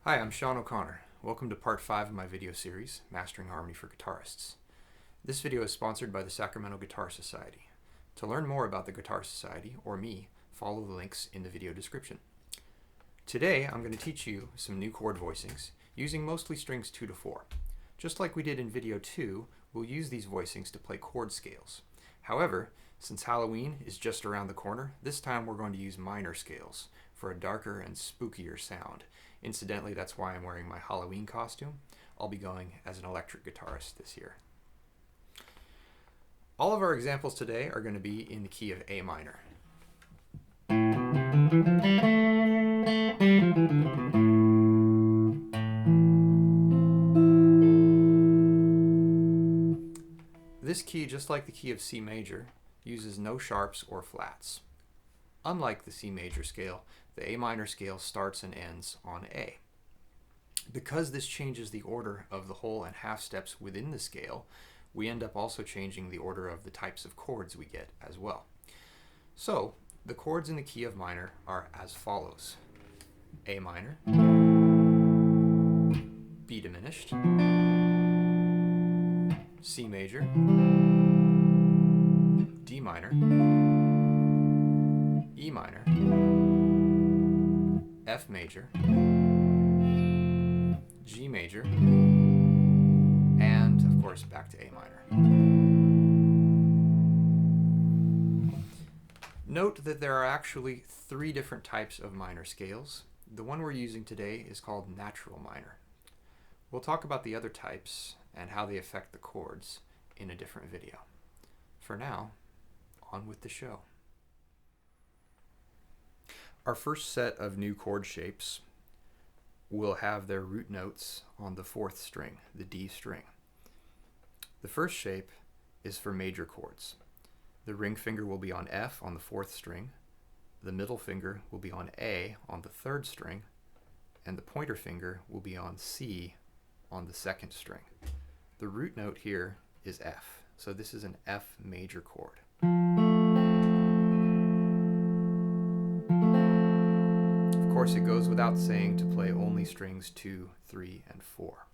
Hi, I'm Sean O'Connor. Welcome to part 5 of my video series, Mastering Harmony for Guitarists. This video is sponsored by the Sacramento Guitar Society. To learn more about the Guitar Society, or me, follow the links in the video description. Today, I'm going to teach you some new chord voicings, using mostly strings 2 to 4. Just like we did in video 2, we'll use these voicings to play chord scales. However, since Halloween is just around the corner, this time we're going to use minor scales for a darker and spookier sound. Incidentally, that's why I'm wearing my Halloween costume. I'll be going as an electric guitarist this year. All of our examples today are going to be in the key of A minor. This key, just like the key of C major, uses no sharps or flats. Unlike the C major scale, the A minor scale starts and ends on A. Because this changes the order of the whole and half steps within the scale, we end up also changing the order of the types of chords we get as well. So, the chords in the key of minor are as follows: A minor, B diminished, C major, D minor, E minor, F major, G major, and of course back to A minor. Note that there are actually 3 different types of minor scales. The one we're using today is called natural minor. We'll talk about the other types and how they affect the chords in a different video. For now, on with the show. Our first set of new chord shapes will have their root notes on the 4th string, the D string. The first shape is for major chords. The ring finger will be on F on the 4th string, the middle finger will be on A on the 3rd string, and the pointer finger will be on C on the 2nd string. The root note here is F, so this is an F major chord. Of course, it goes without saying to play only strings 2, 3, and 4.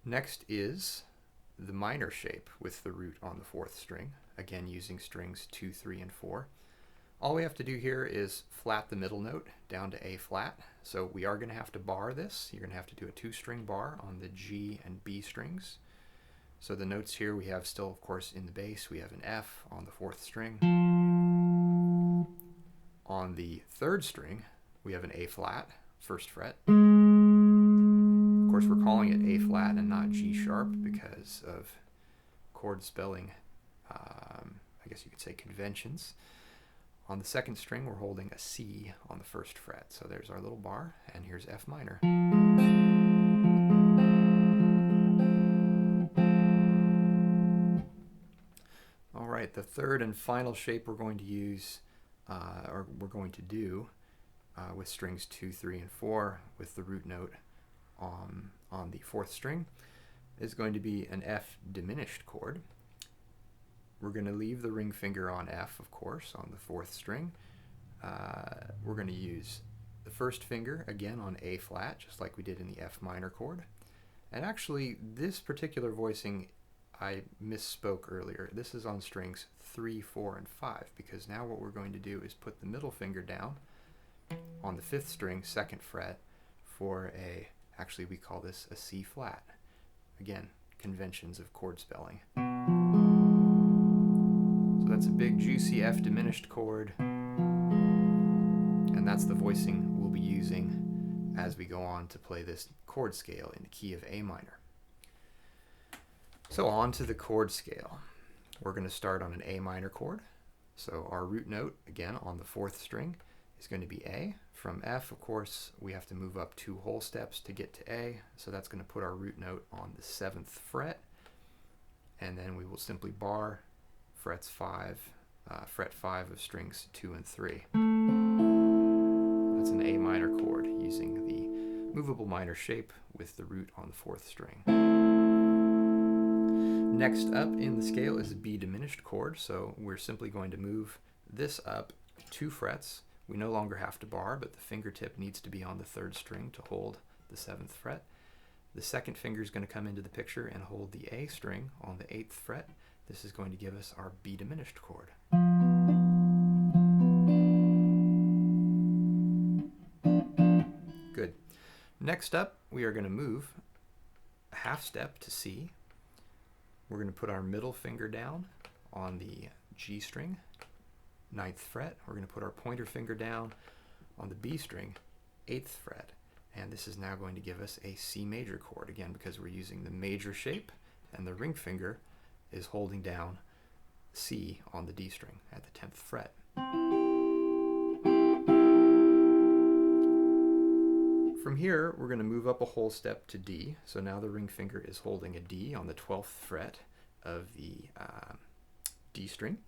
Next is the minor shape with the root on the 4th string, again using strings 2, 3, and 4. All we have to do here is flat the middle note down to A flat. So we are going to have to bar this. You're going to have to do a 2-string bar on the G and B strings. So the notes here we have still, of course, in the bass, we have an F on the 4th string. On the 3rd string, we have an A flat, 1st fret. Of course, we're calling it A flat and not G sharp because of chord spelling, I guess you could say conventions. On the 2nd string, we're holding a C on the 1st fret. So there's our little bar, and here's F minor. All right, the third and final shape we're going to use, or we're going to do with strings 2, 3, and 4 with the root note on the 4th string is going to be an F diminished chord. We're going to leave the ring finger on F, of course, on the 4th string. We're going to use the 1st finger again on A flat, just like we did in the F minor chord. And actually, this particular voicing, I misspoke earlier. This is on strings 3, 4, and 5, because now what we're going to do is put the middle finger down on the 5th string, 2nd fret, for a, actually we call this a C flat. Again, conventions of chord spelling. So that's a big juicy F diminished chord, and that's the voicing we'll be using as we go on to play this chord scale in the key of A minor. So on to the chord scale. We're going to start on an A minor chord. So our root note, again on the 4th string, is going to be A. From F, of course, we have to move up 2 whole steps to get to A, so that's going to put our root note on the 7th fret, and then we will simply bar fret 5 of strings 2 and 3. That's an A minor chord using the movable minor shape with the root on the 4th string. Next up in the scale is a B diminished chord, so we're simply going to move this up 2 frets we no longer have to bar, but the fingertip needs to be on the 3rd string to hold the 7th fret. The 2nd finger is going to come into the picture and hold the A string on the 8th fret. This is going to give us our B diminished chord. Good. Next up, we are going to move a half step to C. We're going to put our middle finger down on the G string, 9th fret. We're going to put our pointer finger down on the B string, 8th fret. And this is now going to give us a C major chord, again, because we're using the major shape, and the ring finger is holding down C on the D string at the 10th fret. From here, we're going to move up a whole step to D. So now the ring finger is holding a D on the 12th fret of the D string.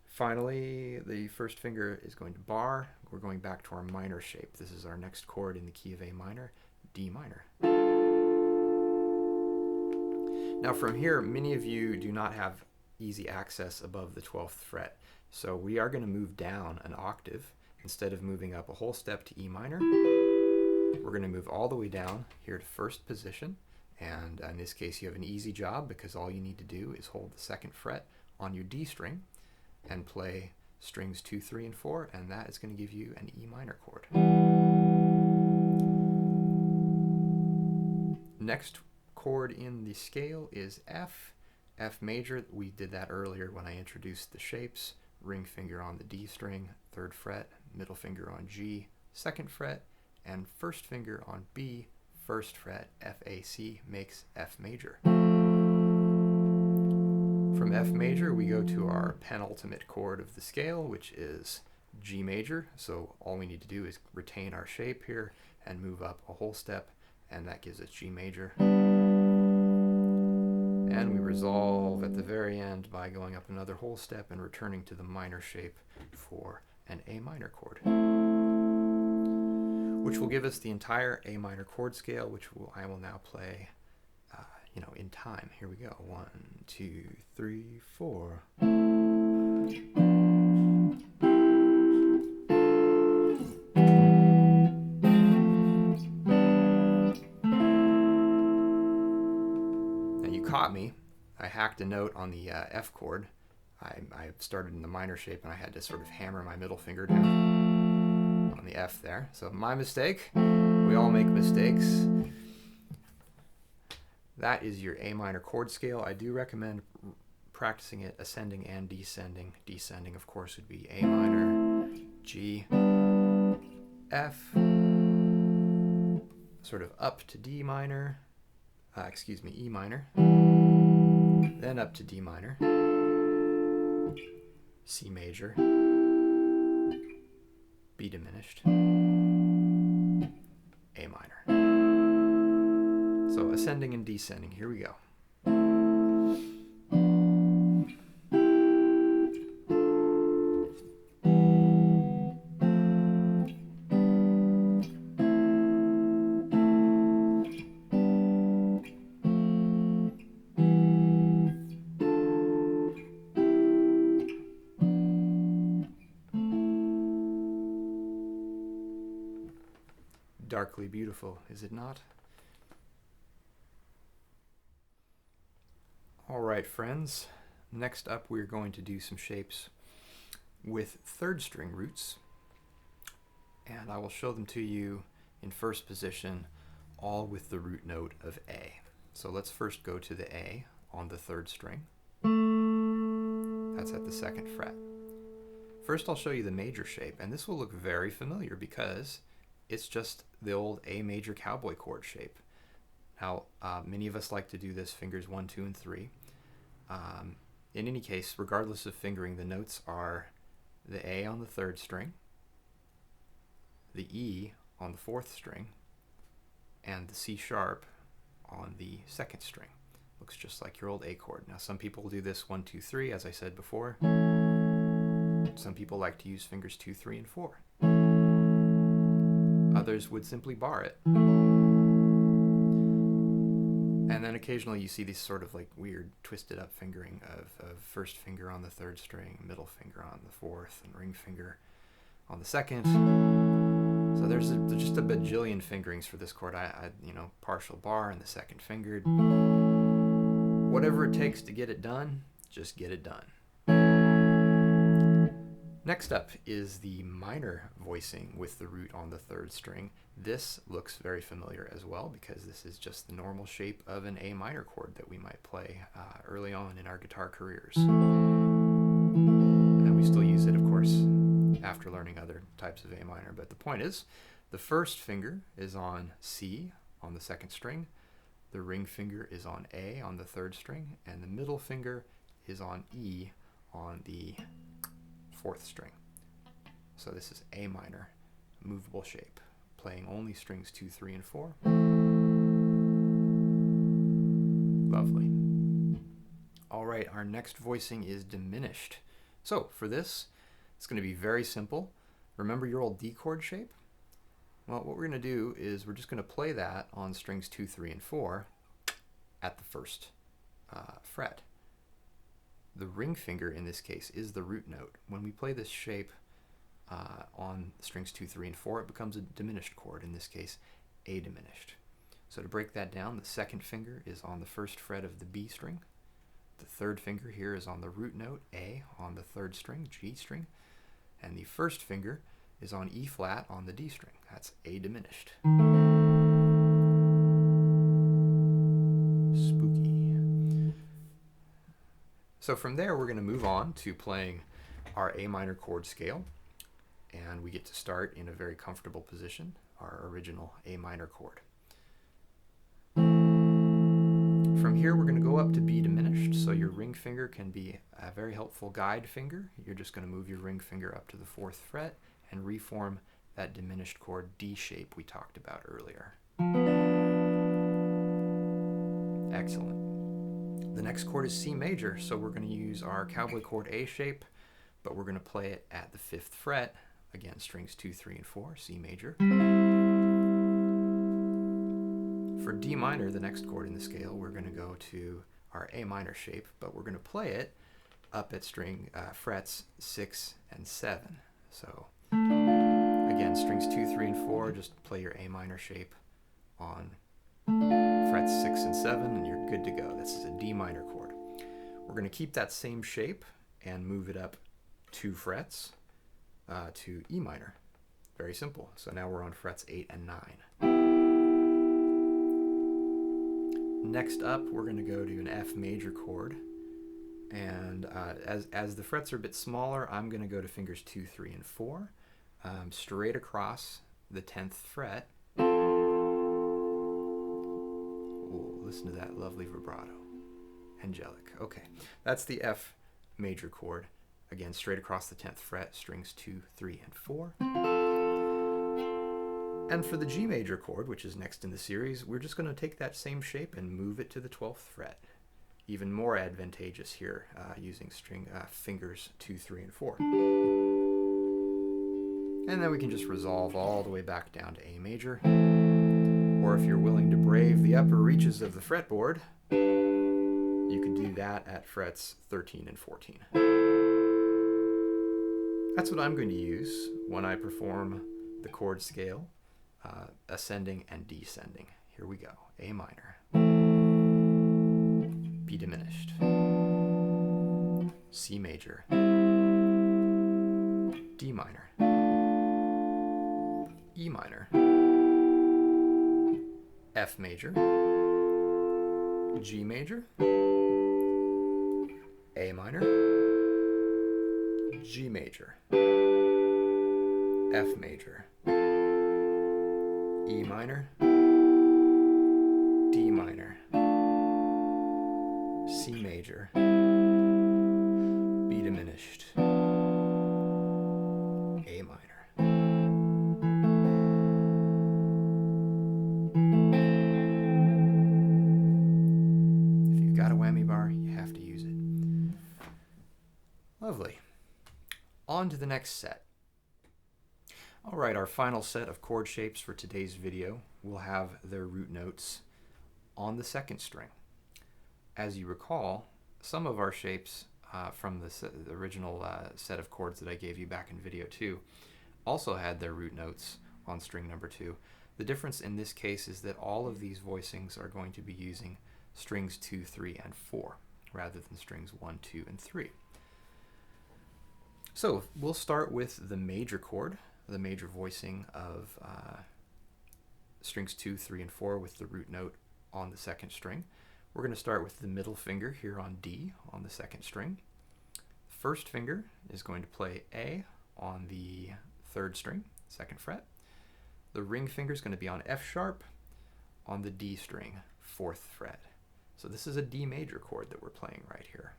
Finally, the 1st finger is going to bar. We're going back to our minor shape. This is our next chord in the key of A minor, D minor. Now from here, many of you do not have easy access above the 12th fret. So we are going to move down an octave. Instead of moving up a whole step to E minor, we're going to move all the way down here to 1st position. And in this case, you have an easy job because all you need to do is hold the 2nd fret on your D string and play strings 2, 3, and 4, and that is going to give you an E minor chord. Next chord in the scale is F. F major, we did that earlier when I introduced the shapes. Ring finger on the D string, 3rd fret, middle finger on G, 2nd fret, and 1st finger on B, 1st fret. F, A, C makes F major. From F major, we go to our penultimate chord of the scale, which is G major. So all we need to do is retain our shape here and move up a whole step, and that gives us G major. And we resolve at the very end by going up another whole step and returning to the minor shape for an A minor chord, which will give us the entire A minor chord scale, which I will now play in time. Here we go. 1, 2, 3, 4. Now you caught me. I hacked a note on the F chord. I started in the minor shape and I had to sort of hammer my middle finger down on the F there. So my mistake. We all make mistakes. That is your A minor chord scale. I do recommend practicing it ascending and descending. Descending, of course, would be A minor, G, F, sort of up to D minor, E minor, then up to D minor, C major, B diminished, A minor. So ascending and descending, here we go. Darkly beautiful, is it not? All right, friends. Next up, we're going to do some shapes with 3rd string roots, and I will show them to you in 1st position, all with the root note of A. So let's first go to the A on the 3rd string. That's at the 2nd fret. First, I'll show you the major shape, and this will look very familiar because it's just the old A major cowboy chord shape. Now, many of us like to do this fingers 1, 2, and 3. In any case, regardless of fingering, the notes are the A on the 3rd string, the E on the 4th string, and the C sharp on the 2nd string. Looks just like your old A chord. Now, some people do this 1, 2, 3, as I said before. Some people like to use fingers 2, 3, and 4. Others would simply bar it. And then occasionally you see these sort of like weird twisted up fingering of 1st finger on the 3rd string, middle finger on the 4th, and ring finger on the second. So there's just a bajillion fingerings for this chord. You know, partial bar and the second fingered. Whatever it takes to get it done, just get it done. Next up is the minor voicing with the root on the third string. This looks very familiar as well because this is just the normal shape of an A minor chord that we might play early on in our guitar careers. And we still use it, of course, after learning other types of A minor. But the point is, the first finger is on C on the second string, the ring finger is on A on the third string, and the middle finger is on E on the fourth string. So this is A minor, movable shape, playing only strings 2, 3, and 4. Lovely. All right, our next voicing is diminished. So for this, it's going to be very simple. Remember your old D chord shape? Well, what we're going to do is we're just going to play that on strings 2, 3, and 4 at the first fret. The ring finger in this case is the root note. When we play this shape on strings 2, 3, and 4, it becomes a diminished chord, in this case A diminished. So to break that down, the second finger is on the first fret of the B string. The third finger here is on the root note A on the third string, G string, and the first finger is on E flat on the D string. That's A diminished. Spooky. So from there, we're going to move on to playing our A minor chord scale, and we get to start in a very comfortable position, our original A minor chord. From here, we're going to go up to B diminished, so your ring finger can be a very helpful guide finger. You're just going to move your ring finger up to the 4th fret and reform that diminished chord D shape we talked about earlier. Excellent. The next chord is C major, so we're going to use our cowboy chord A shape, but we're going to play it at the 5th fret, again strings 2, 3, and 4, C major. For D minor, the next chord in the scale, we're going to go to our A minor shape, but we're going to play it up at frets 6 and 7. So again, strings 2, 3, and 4, just play your A minor shape on frets 6 and 7, and you're good to go. This is a D minor chord. We're going to keep that same shape and move it up 2 frets to E minor. Very simple. So now we're on frets 8 and 9. Next up, we're going to go to an F major chord. And as the frets are a bit smaller, I'm going to go to fingers 2, 3, and 4, straight across the 10th fret. Oh, listen to that lovely vibrato. Angelic. Okay, that's the F major chord. Again, straight across the 10th fret, strings 2, 3, and 4. And for the G major chord, which is next in the series, we're just going to take that same shape and move it to the 12th fret. Even more advantageous here, using fingers 2, 3, and 4. And then we can just resolve all the way back down to A major. Or if you're willing to brave the upper reaches of the fretboard, you can do that at frets 13 and 14. That's what I'm going to use when I perform the chord scale, ascending and descending. Here we go. A minor, B diminished, C major, D minor, E minor, F major, G major, A minor, G major, F major, E minor, D minor, C major, B diminished, A minor. If you've got a whammy bar, you have to use it. Lovely. On to the next set. All right, our final set of chord shapes for today's video will have their root notes on the 2nd string. As you recall, some of our shapes from the original set of chords that I gave you back in video 2 also had their root notes on string number 2. The difference in this case is that all of these voicings are going to be using strings 2, 3, and 4 rather than strings 1, 2, and 3. So we'll start with the major chord, the major voicing of strings 2, 3, and 4 with the root note on the second string. We're going to start with the middle finger here on D on the second string. The first finger is going to play A on the third string, second fret. The ring finger is going to be on F sharp on the D string, fourth fret. So this is a D major chord that we're playing right here.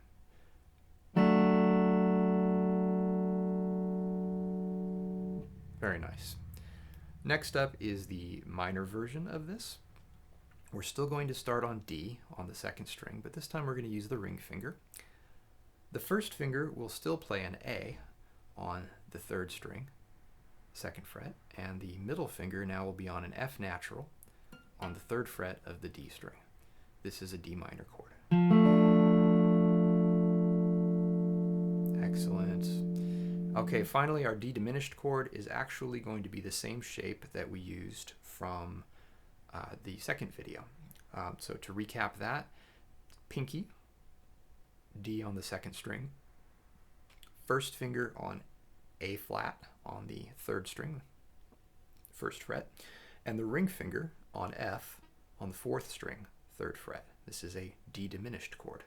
Very nice. Next up is the minor version of this. We're still going to start on D on the second string, but this time we're going to use the ring finger. The first finger will still play an A on the third string, second fret, and the middle finger now will be on an F natural on the third fret of the D string. This is a D minor chord. Excellent. Okay, finally our D diminished chord is actually going to be the same shape that we used from the second video. So to recap that, pinky, D on the second string, first finger on A flat on the third string, first fret, and the ring finger on F on the fourth string, third fret. This is a D diminished chord.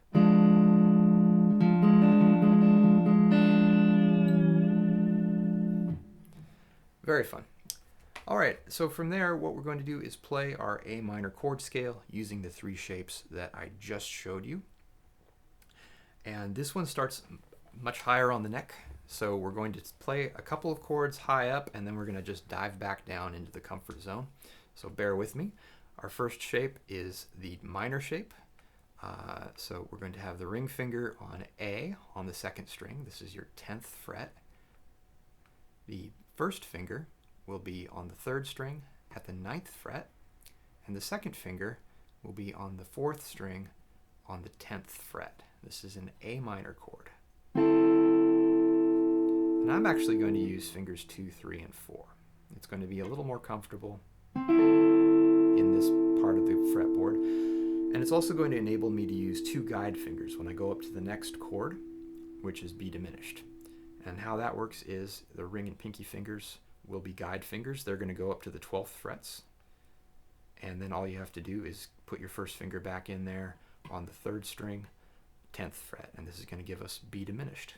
Very fun. All right, so from there, what we're going to do is play our A minor chord scale using the 3 shapes that I just showed you. And this one starts much higher on the neck, so we're going to play a couple of chords high up, and then we're going to just dive back down into the comfort zone. So bear with me. Our first shape is the minor shape. So we're going to have the ring finger on A on the second string. This is your 10th fret. The first finger will be on the third string at the 9th fret, and the second finger will be on the 4th string on the 10th fret. This is an A minor chord. And I'm actually going to use fingers 2, 3, and 4. It's going to be a little more comfortable in this part of the fretboard, and it's also going to enable me to use 2 guide fingers when I go up to the next chord, which is B diminished. And how that works is the ring and pinky fingers will be guide fingers. They're going to go up to the 12th frets. And then all you have to do is put your first finger back in there on the third string, 10th fret. And this is going to give us B diminished.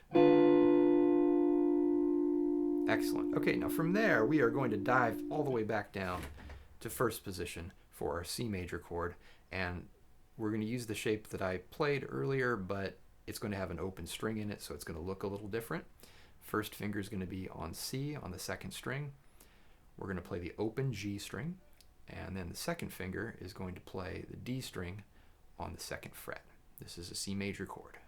Excellent. Okay, now from there, we are going to dive all the way back down to first position for our C major chord. And we're going to use the shape that I played earlier, but it's going to have an open string in it, so it's going to look a little different. First finger is going to be on C on the second string. We're going to play the open G string, and then the second finger is going to play the D string on the second fret. This is a C major chord.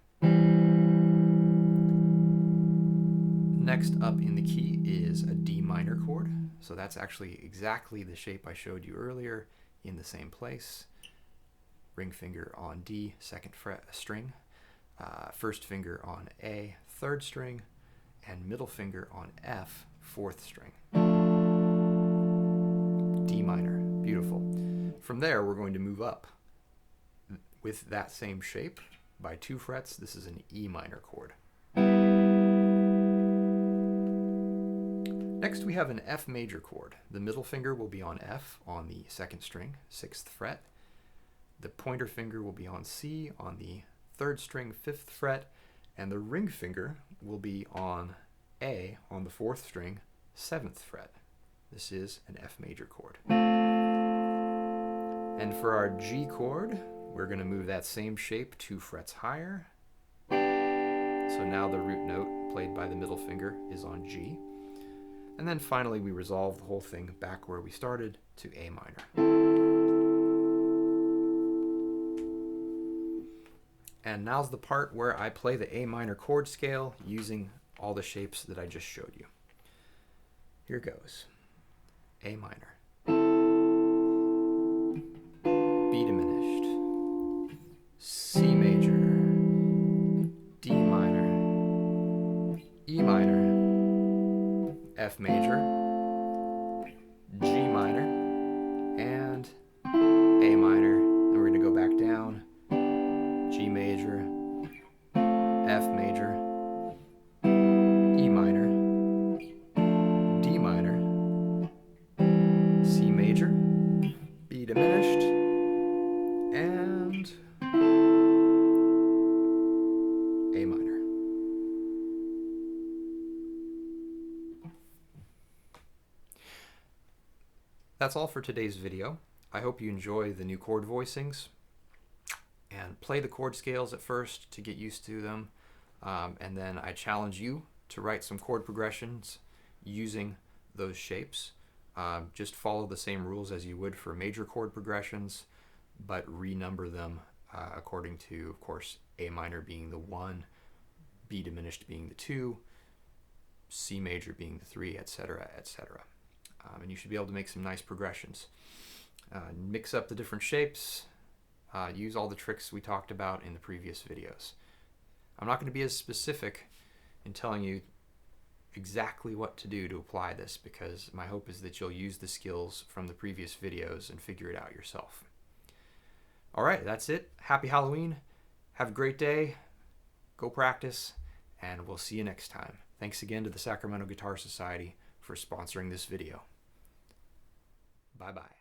Next up in the key is a D minor chord. So that's actually exactly the shape I showed you earlier in the same place. Ring finger on D, second fret string. First finger on A, third string, and middle finger on F, fourth string. D minor, beautiful. From there, we're going to move up with that same shape by 2 frets. This is an E minor chord. Next, we have an F major chord. The middle finger will be on F on the second string, 6th fret. The pointer finger will be on C on the third string, 5th fret, and the ring finger will be on A on the 4th string, 7th fret. This is an F major chord. And for our G chord, we're going to move that same shape 2 frets higher. So now the root note played by the middle finger is on G. And then finally we resolve the whole thing back where we started to A minor. And now's the part where I play the A minor chord scale using all the shapes that I just showed you. Here goes. A minor. B diminished. C major. D minor. E minor. F major. that's all for today's video. I hope you enjoy the new chord voicings and play the chord scales at first to get used to them. And then I challenge you to write some chord progressions using those shapes. Just follow the same rules as you would for major chord progressions, but renumber them according to, of course, A minor being the 1, B diminished being the 2, C major being the 3, etc., etc. And you should be able to make some nice progressions. Mix up the different shapes, use all the tricks we talked about in the previous videos. I'm not going to be as specific in telling you exactly what to do to apply this, because my hope is that you'll use the skills from the previous videos and figure it out yourself. All right, that's it. Happy Halloween. Have a great day. Go practice, and we'll see you next time. Thanks again to the Sacramento Guitar Society for sponsoring this video. Bye-bye.